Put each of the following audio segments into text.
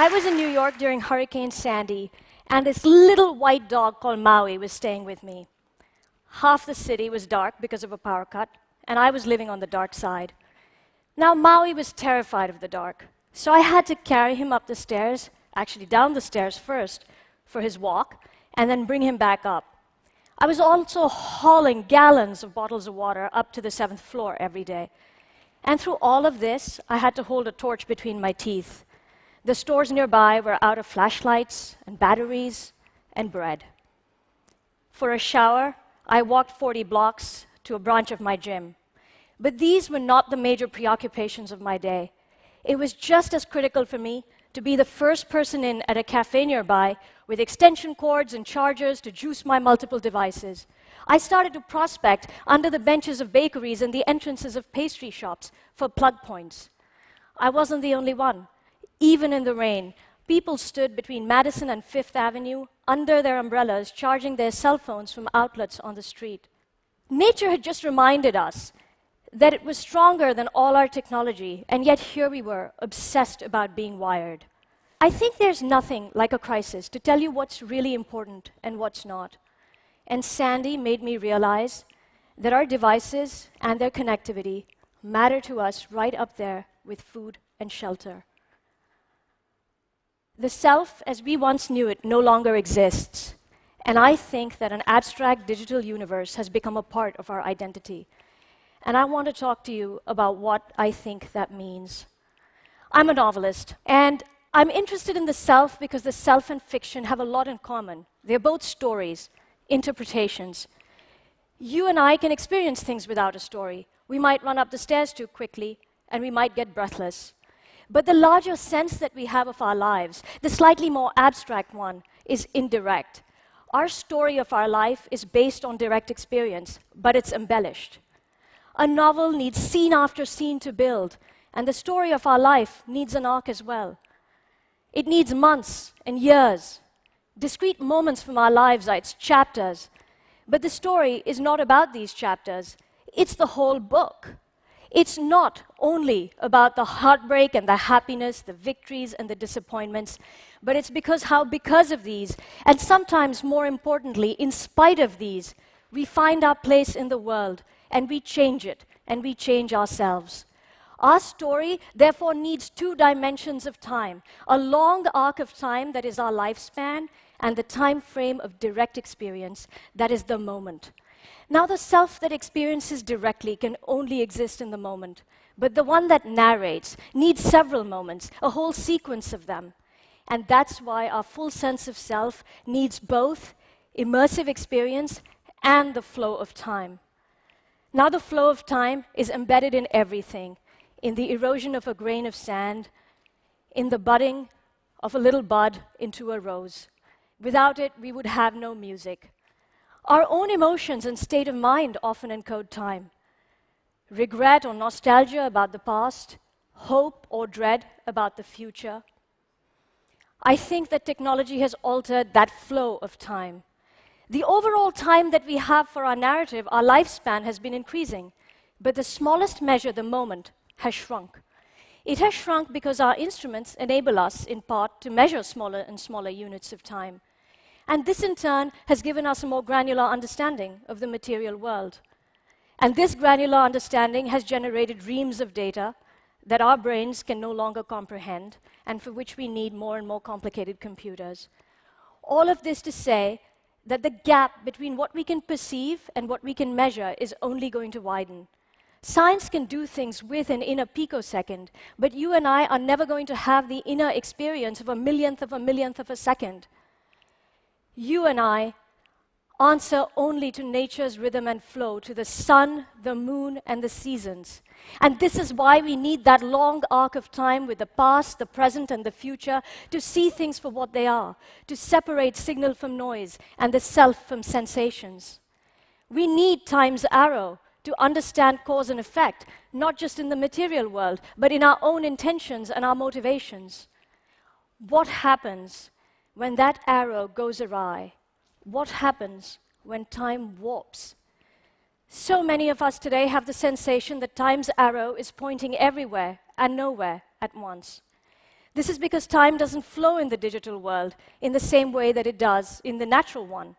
I was in New York during Hurricane Sandy, and this little white dog called Maui was staying with me. Half the city was dark because of a power cut, and I was living on the dark side. Now, Maui was terrified of the dark, so I had to carry him up the stairs, actually down the stairs first, for his walk, and then bring him back up. I was also hauling gallons of bottles of water up to the 7th floor every day. And through all of this, I had to hold a torch between my teeth. The stores nearby were out of flashlights and batteries and bread. For a shower, I walked 40 blocks to a branch of my gym. But these were not the major preoccupations of my day. It was just as critical for me to be the first person in at a cafe nearby with extension cords and chargers to juice my multiple devices. I started to prospect under the benches of bakeries and the entrances of pastry shops for plug points. I wasn't the only one. Even in the rain, people stood between Madison and Fifth Avenue under their umbrellas, charging their cell phones from outlets on the street. Nature had just reminded us that it was stronger than all our technology, and yet here we were, obsessed about being wired. I think there's nothing like a crisis to tell you what's really important and what's not. And Sandy made me realize that our devices and their connectivity matter to us right up there with food and shelter. The self, as we once knew it, no longer exists. And I think that an abstract digital universe has become a part of our identity. And I want to talk to you about what I think that means. I'm a novelist, and I'm interested in the self because the self and fiction have a lot in common. They're both stories, interpretations. You and I can experience things without a story. We might run up the stairs too quickly, and we might get breathless. But the larger sense that we have of our lives, the slightly more abstract one, is indirect. Our story of our life is based on direct experience, but it's embellished. A novel needs scene after scene to build, and the story of our life needs an arc as well. It needs months and years. Discrete moments from our lives are its chapters, but the story is not about these chapters. It's the whole book. It's not only about the heartbreak and the happiness, the victories and the disappointments, but it's because of these, and sometimes more importantly, in spite of these, we find our place in the world, and we change it, and we change ourselves. Our story, therefore, needs two dimensions of time, a long arc of time that is our lifespan, and the time frame of direct experience, that is the moment. Now, the self that experiences directly can only exist in the moment, but the one that narrates needs several moments, a whole sequence of them. And that's why our full sense of self needs both immersive experience and the flow of time. Now, the flow of time is embedded in everything, in the erosion of a grain of sand, in the budding of a little bud into a rose. Without it, we would have no music. Our own emotions and state of mind often encode time. Regret or nostalgia about the past, hope or dread about the future. I think that technology has altered that flow of time. The overall time that we have for our narrative, our lifespan, has been increasing, but the smallest measure, the moment, has shrunk. It has shrunk because our instruments enable us, in part, to measure smaller and smaller units of time. And this, in turn, has given us a more granular understanding of the material world. And this granular understanding has generated reams of data that our brains can no longer comprehend, and for which we need more and more complicated computers. All of this to say that the gap between what we can perceive and what we can measure is only going to widen. Science can do things with and in a picosecond, but you and I are never going to have the inner experience of a millionth of a second. You and I answer only to nature's rhythm and flow, to the sun, the moon, and the seasons. And this is why we need that long arc of time with the past, the present, and the future to see things for what they are, to separate signal from noise and the self from sensations. We need time's arrow to understand cause and effect, not just in the material world, but in our own intentions and our motivations. What happens when that arrow goes awry? What happens when time warps? So many of us today have the sensation that time's arrow is pointing everywhere and nowhere at once. This is because time doesn't flow in the digital world in the same way that it does in the natural one.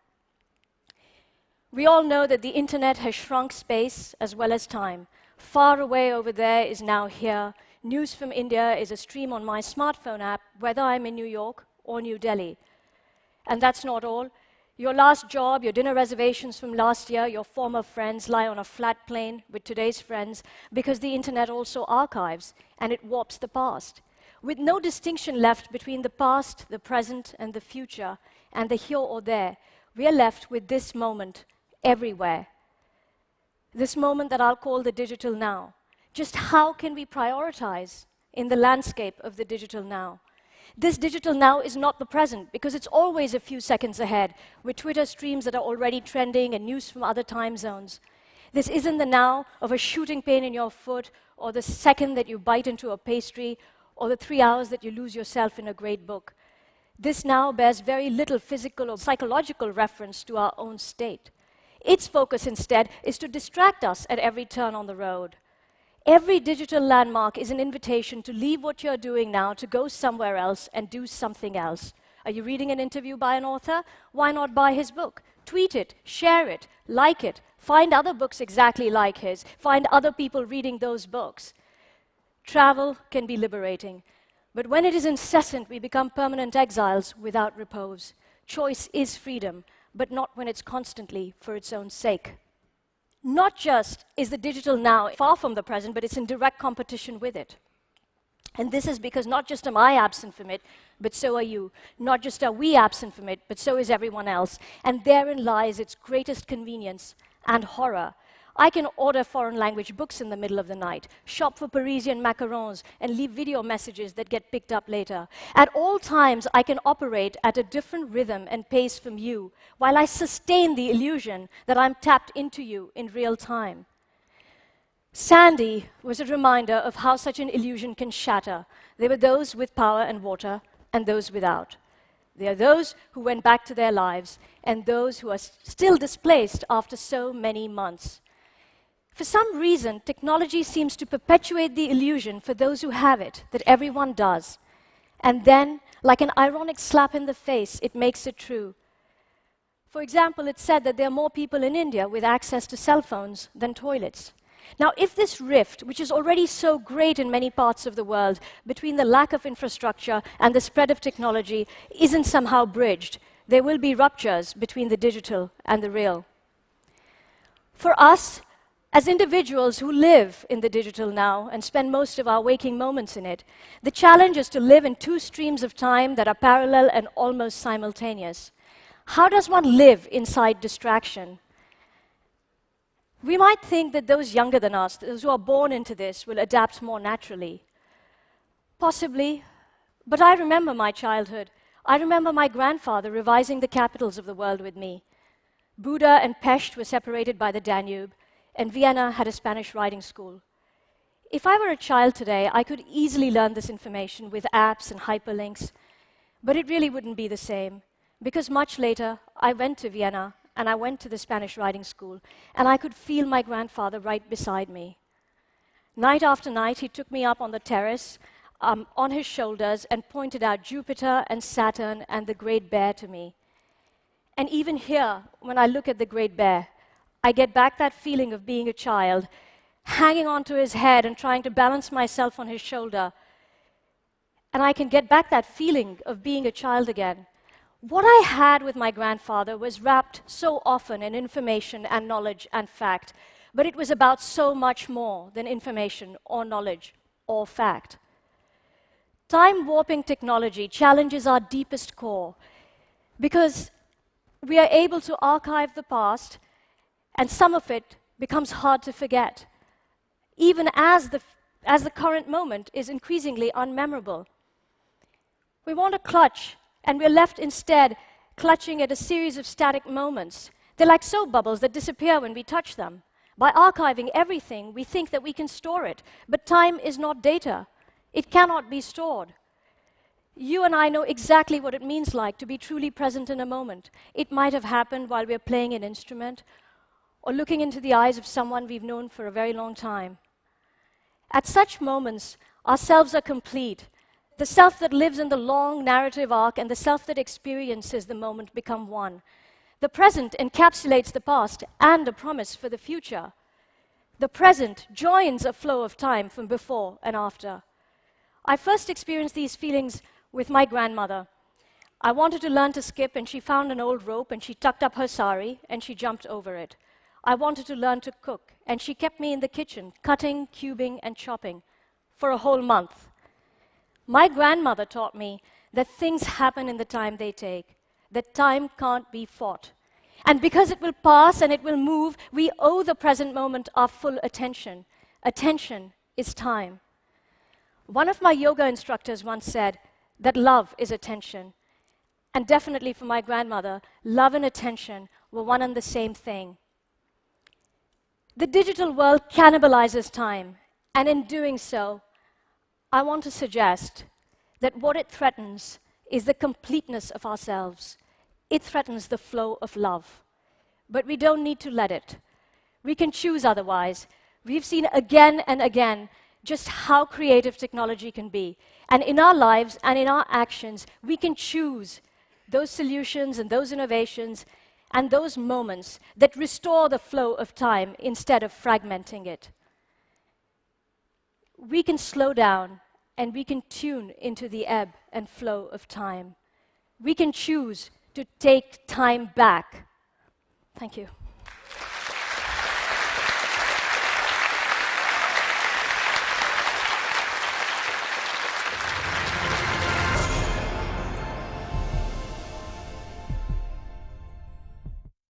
We all know that the internet has shrunk space as well as time. Far away over there is now here. News from India is a stream on my smartphone app, whether I'm in New York or New Delhi. And that's not all. Your last job, your dinner reservations from last year, your former friends lie on a flat plane with today's friends because the internet also archives and it warps the past. With no distinction left between the past, the present, and the future, and the here or there, we are left with this moment everywhere. This moment that I'll call the digital now. Just how can we prioritize in the landscape of the digital now? This digital now is not the present because it's always a few seconds ahead with Twitter streams that are already trending and news from other time zones. This isn't the now of a shooting pain in your foot or the second that you bite into a pastry or the 3 hours that you lose yourself in a great book. This now bears very little physical or psychological reference to our own state. Its focus instead is to distract us at every turn on the road. Every digital landmark is an invitation to leave what you're doing now to go somewhere else and do something else. Are you reading an interview by an author? Why not buy his book? Tweet it, share it, like it, find other books exactly like his, find other people reading those books. Travel can be liberating, but when it is incessant, we become permanent exiles without repose. Choice is freedom, but not when it's constantly for its own sake. Not just is the digital now far from the present, but it's in direct competition with it. And this is because not just am I absent from it, but so are you. Not just are we absent from it, but so is everyone else. And therein lies its greatest convenience and horror. I can order foreign language books in the middle of the night, shop for Parisian macarons, and leave video messages that get picked up later. At all times, I can operate at a different rhythm and pace from you, while I sustain the illusion that I'm tapped into you in real time. Sandy was a reminder of how such an illusion can shatter. There were those with power and water, and those without. There are those who went back to their lives, and those who are still displaced after so many months. For some reason, technology seems to perpetuate the illusion for those who have it, that everyone does. And then, like an ironic slap in the face, it makes it true. For example, it's said that there are more people in India with access to cell phones than toilets. Now, if this rift, which is already so great in many parts of the world, between the lack of infrastructure and the spread of technology isn't somehow bridged, there will be ruptures between the digital and the real. For us, as individuals who live in the digital now and spend most of our waking moments in it, the challenge is to live in two streams of time that are parallel and almost simultaneous. How does one live inside distraction? We might think that those younger than us, those who are born into this, will adapt more naturally. Possibly, but I remember my childhood. I remember my grandfather revising the capitals of the world with me. Buda and Pest were separated by the Danube, and Vienna had a Spanish writing school. If I were a child today, I could easily learn this information with apps and hyperlinks, but it really wouldn't be the same, because much later, I went to Vienna, and I went to the Spanish writing school, and I could feel my grandfather right beside me. Night after night, he took me up on the terrace, on his shoulders, and pointed out Jupiter and Saturn and the Great Bear to me. And even here, when I look at the Great Bear, I get back that feeling of being a child, hanging onto his head and trying to balance myself on his shoulder. And I can get back that feeling of being a child again. What I had with my grandfather was wrapped so often in information and knowledge and fact, but it was about so much more than information or knowledge or fact. Time-warping technology challenges our deepest core because we are able to archive the past, and some of it becomes hard to forget, even as the current moment is increasingly unmemorable. We want to clutch, and we're left instead clutching at a series of static moments. They're like soap bubbles that disappear when we touch them. By archiving everything, we think that we can store it, but time is not data. It cannot be stored. You and I know exactly what it means like to be truly present in a moment. It might have happened while we're playing an instrument, or looking into the eyes of someone we've known for a very long time. At such moments, ourselves are complete. The self that lives in the long narrative arc and the self that experiences the moment become one. The present encapsulates the past and a promise for the future. The present joins a flow of time from before and after. I first experienced these feelings with my grandmother. I wanted to learn to skip, and she found an old rope, and she tucked up her sari, and she jumped over it. I wanted to learn to cook, and she kept me in the kitchen, cutting, cubing, and chopping, for a whole month. My grandmother taught me that things happen in the time they take, that time can't be fought. And because it will pass and it will move, we owe the present moment our full attention. Attention is time. One of my yoga instructors once said that love is attention. And definitely for my grandmother, love and attention were one and the same thing. The digital world cannibalizes time, and in doing so, I want to suggest that what it threatens is the completeness of ourselves. It threatens the flow of love. But we don't need to let it. We can choose otherwise. We've seen again and again just how creative technology can be. And in our lives and in our actions, we can choose those solutions and those innovations and those moments that restore the flow of time instead of fragmenting it. We can slow down and we can tune into the ebb and flow of time. We can choose to take time back. Thank you.